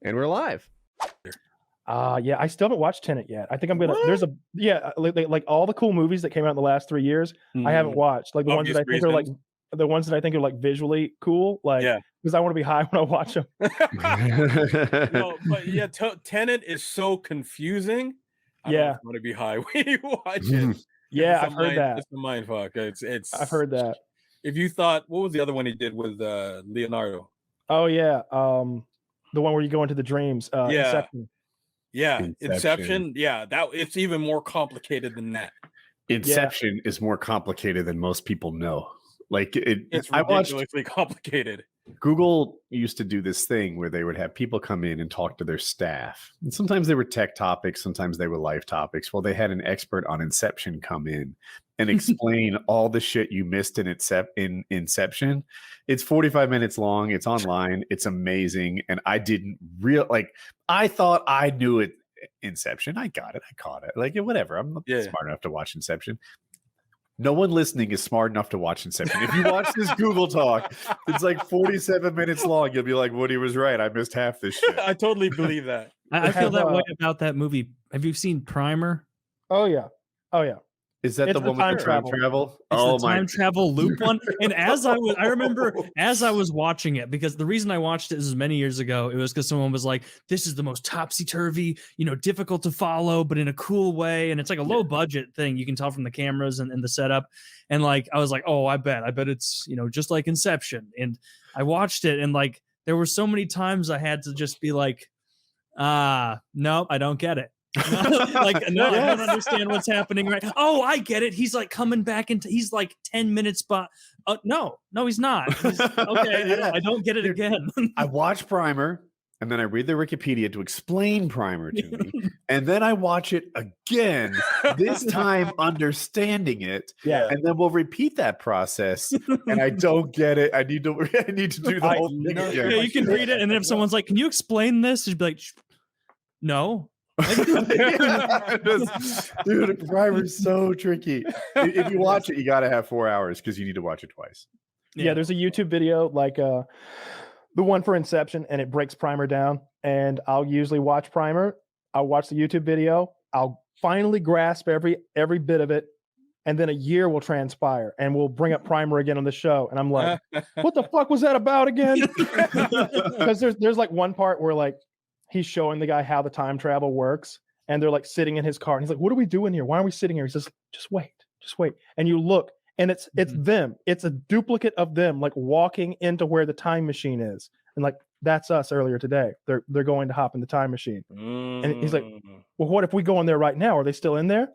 And we're live. Yeah, I still haven't watched Tenet yet. I think I'm gonna. What? There's like all the cool movies that came out in the last 3 years. I haven't watched like the ones that I think are like the ones that I think are like visually cool. Like, because I want to be high when I watch them. No, but yeah, Tenet is so confusing. I don't want to be high when you watch it. Yeah, I've heard that. It's a mind fuck. It's. I've heard that. If you thought, what was the other one he did with Leonardo? Oh yeah, the one where you go into the dreams. Inception. Yeah, Inception. Yeah, it's even more complicated than that. Inception is more complicated than most people know. Like it's ridiculously complicated. Google used to do this thing where they would have people come in and talk to their staff. And sometimes they were tech topics, sometimes they were life topics. Well, they had an expert on Inception come in and explain all the shit you missed in Inception. It's 45 minutes long. It's online. It's amazing. And I didn't I thought I knew it. Inception. I got it. I caught it. Like, whatever. I'm not smart enough to watch Inception. No one listening is smart enough to watch Inception. If you watch this Google talk, it's like 47 minutes long. You'll be like, Woody was right. I missed half this shit. I totally believe that. I feel that way about that movie. Have you seen Primer? Oh, yeah. Is that the one with the time travel? It's the time travel loop one. And I remember as I was watching it, because the reason I watched it is many years ago, it was because someone was like, this is the most topsy-turvy, difficult to follow, but in a cool way. And it's like a low budget thing. You can tell from the cameras and the setup. And like, I was like, oh, I bet it's, just like Inception. And I watched it and like, there were so many times I had to just be like, no, I don't get it. I don't understand what's happening right. Oh, I get it. He's like coming back he's like 10 minutes, but no, he's not. Okay, I don't get it again. I watch Primer and then I read the Wikipedia to explain Primer to me, and then I watch it again. This time understanding it, and then we'll repeat that process. And I don't get it. I need to do the whole thing. Yeah, you can read it, and then if someone's like, "Can you explain this?" You'd be like, "No." Dude, Primer's so tricky. If you watch it, you gotta have 4 hours because you need to watch it twice. Yeah, there's a YouTube video like the one for Inception, and it breaks Primer down. And I'll usually watch Primer. I'll watch the YouTube video. I'll finally grasp every bit of it, and then a year will transpire, and we'll bring up Primer again on the show. And I'm like, what the fuck was that about again? Because there's like one part where like he's showing the guy how the time travel works, and they're like sitting in his car, and he's like, what are we doing here? Why are we sitting here? He says, just wait. And you look, and it's them. It's a duplicate of them, like walking into where the time machine is. And like, that's us earlier today. They're going to hop in the time machine. And he's like, well, what if we go in there right now? Are they still in there?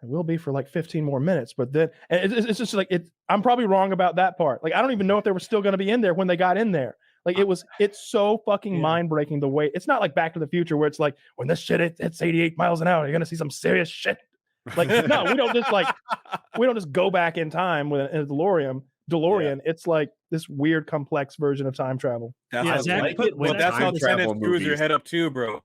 It will be for like 15 more minutes. But then and it's just like, I'm probably wrong about that part. Like, I don't even know if they were still going to be in there when they got in there. Like, it's so fucking mind-breaking the way. It's not like Back to the Future where it's like, when this shit hits 88 miles an hour, you're gonna see some serious shit. Like, no, we don't just go back in time with a DeLorean. It's like this weird, complex version of time travel. That's how Tenet screws your head up too, bro.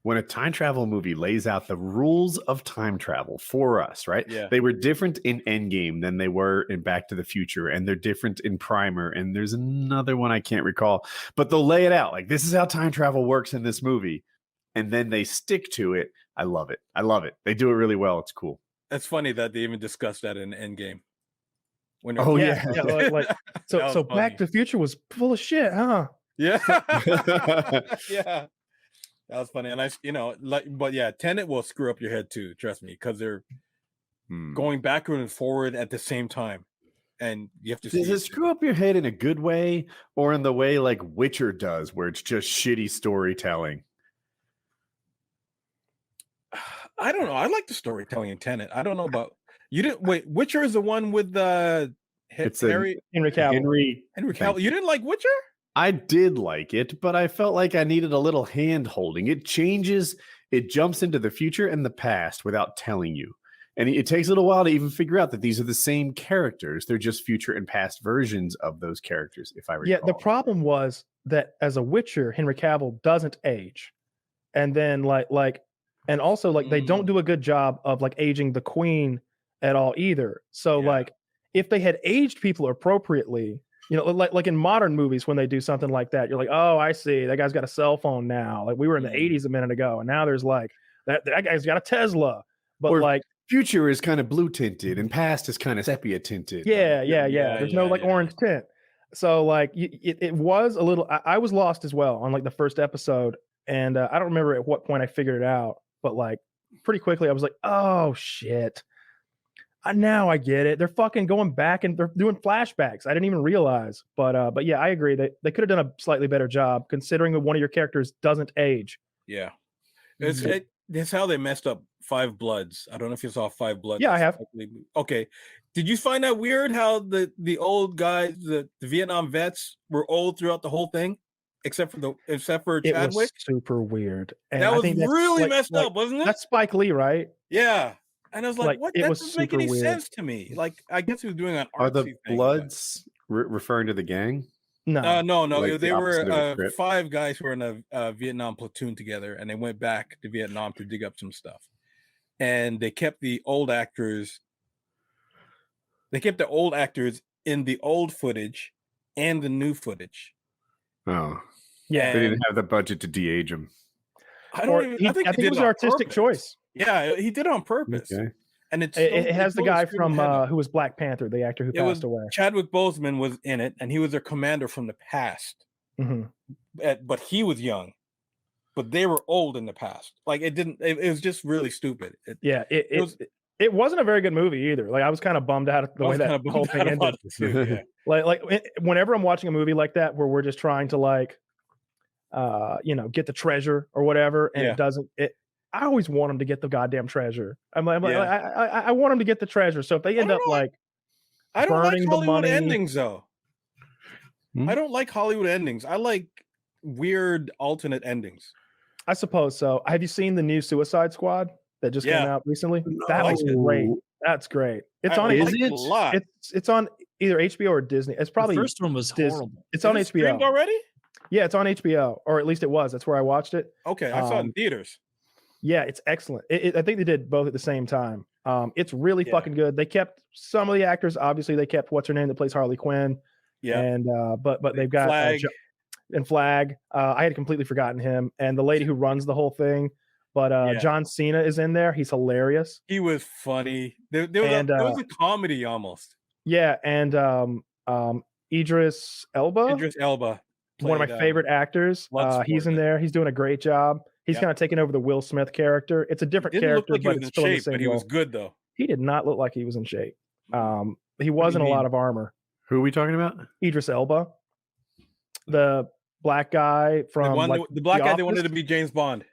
When a time travel movie lays out the rules of time travel for us, right? Yeah. They were different in Endgame than they were in Back to the Future, and they're different in Primer, and there's another one I can't recall, but they'll lay it out like, this is how time travel works in this movie, and then they stick to it. I love it. They do it really well. It's cool. It's funny that they even discussed that in Endgame. So Back to the Future was full of shit, huh? Yeah. Yeah. That was funny. And but yeah, Tenet will screw up your head too, trust me, because they're going backward and forward at the same time. And you have to Does it screw up your head in a good way, or in the way like Witcher does, where it's just shitty storytelling? I don't know. I like the storytelling in Tenet. I don't know about you. Didn't wait. Witcher is the one with Henry Cavill. Henry Cavill. You didn't like Witcher? I did like it, but I felt like I needed a little hand holding. It jumps into the future and the past without telling you. And it takes a little while to even figure out that these are the same characters. They're just future and past versions of those characters, if I recall. Yeah, the problem was that as a Witcher, Henry Cavill doesn't age. And then and also they don't do a good job of like aging the Queen at all either. So like, if they had aged people appropriately, You know, like in modern movies when they do something like that, you're like, oh, I see, that guy's got a cell phone now. Like we were in the '80s a minute ago, and now there's like that guy's got a Tesla. But Or like future is kind of blue tinted and past is kind of sepia tinted. yeah. There's no like orange tint. So like it was a little. I was lost as well on like the first episode, and I don't remember at what point I figured it out, but like pretty quickly I was like, oh shit. Now I get it. They're fucking going back and they're doing flashbacks. I didn't even realize. But yeah, I agree. They could have done a slightly better job considering that one of your characters doesn't age. Yeah. That's how they messed up Five Bloods. I don't know if you saw Five Bloods. Yeah, I have. Okay. Did you find that weird how the old guys, the Vietnam vets were old throughout the whole thing? Except for Chadwick? It was super weird. And that I was think that's really messed up, wasn't it? That's Spike Lee, right? Yeah. And I was like, what? It That was doesn't make super any weird. sense to me. Like, I guess he was doing an Are the artsy thing, Bloods referring to the gang? No. no. Like They the opposite of the were script? 5 guys who were in a Vietnam platoon together, and they went back to Vietnam to dig up some stuff. And they kept the old actors. They kept the old actors in the old footage and the new footage. Oh, Yeah. they didn't have the budget to de-age them. I Or don't even. I think it was an artistic choice. Yeah, he did it on purpose. Okay. And it Has the guy from who was Black Panther, the actor who passed away. Chadwick Boseman was in it, and he was their commander from the past. But he was young, but they were old in the past. Like it didn't. It was just really stupid. It wasn't a very good movie either. Like I was kind of bummed out at the way that whole thing ended. Too, yeah. like whenever I'm watching a movie like that where we're just trying to like get the treasure or whatever, and it doesn't. I always want them to get the goddamn treasure. I want them to get the treasure. So if they end up like, I don't like burning the Hollywood money, endings though. I don't like Hollywood endings. I like weird alternate endings. I suppose so. Have you seen the new Suicide Squad that just came out recently? That was great. That's great. It's on. It's on either HBO or Disney. It's probably the first one was horrible. It's on HBO streamed already. Yeah, it's on HBO, or at least it was. That's where I watched it. Okay, I saw it in theaters. Yeah, it's excellent. I think they did both at the same time. It's really fucking good. They kept some of the actors. Obviously, they kept what's her name that plays Harley Quinn. Yeah, and but they've got Flag. I had completely forgotten him, and the lady who runs the whole thing. But John Cena is in there. He's hilarious. He was funny. There was a comedy almost. Yeah, and Idris Elba. One of my favorite actors. He's in there. He's doing a great job. He's kind of taking over the Will Smith character. It's a different character, look like but it's still in the same but he was good though. He did not look like he was in shape. He was in a lot of armor. Who are we talking about? Idris Elba, the black guy from the black guy that wanted to be James Bond.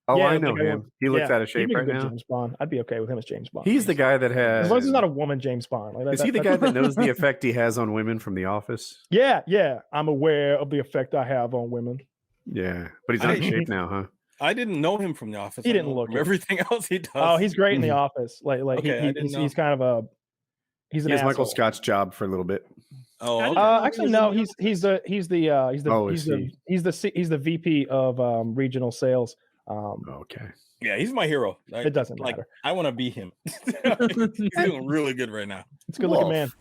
Oh, yeah, I know him. He looks out of shape right now. James Bond. I'd be okay with him as James Bond. He's the guy that has. As long as he's not a woman, James Bond. Is he the guy that knows the effect he has on women from The Office? Yeah. I'm aware of the effect I have on women. Yeah, but he's not in shape now, huh? I didn't know him from The Office. He didn't look everything else he does. Oh, he's great in The Office. He's kind of a. He's an asshole. Michael Scott's job for a a little bit. Oh, okay. Actually, no. He's the VP of regional sales. Okay. Yeah, he's my hero. It doesn't matter. I want to be him. He's doing really good right now. It's a good looking man.